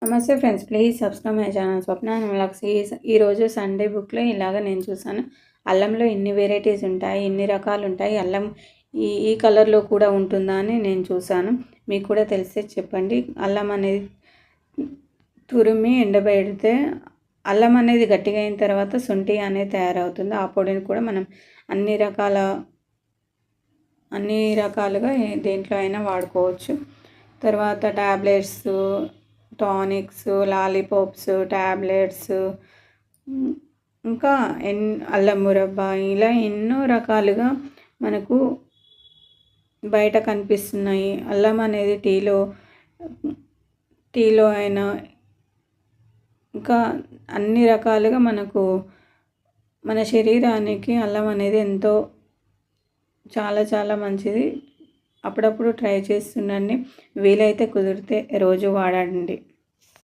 నమస్తే friends, please subscribe my channel Swapna vlogs. ఈరోజు Sunday బుక్లో ఇలాగ నేను చూసాను. అల్లంలో ఇన్ని వెరైటీస్ ఉంటాయి, ఇన్ని రకాలు ఉంటాయి, అల్లం ఈ కలర్లో కూడా ఉంటుందా అని నేను చూసాను. మీకు కూడా తెలిస్తే చెప్పండి. అల్లం అనేది తురిమి ఎండబెడితే అల్లం అనేది గట్టిగా అయిన తర్వాత శొంఠి అనేది తయారవుతుంది. ఆ పొడిని కూడా మనం అన్ని రకాలుగా దేంట్లో అయినా వాడుకోవచ్చు. తర్వాత టాబ్లెట్స్, టానిక్స్, లాలీపాప్స్, ట్యాబ్లెట్స్, ఇంకా అల్లం మురబ్బ, ఇలా ఎన్నో రకాలుగా మనకు బయట కనిపిస్తున్నాయి. అల్లం అనేది టీలో అయినా ఇంకా అన్ని రకాలుగా మనకు మన శరీరానికి అల్లం అనేది ఎంతో చాలా చాలా మంచిది. అప్పుడప్పుడు ట్రై చేస్తుండండి. వీలైతే కుదిరితే రోజు వాడండి.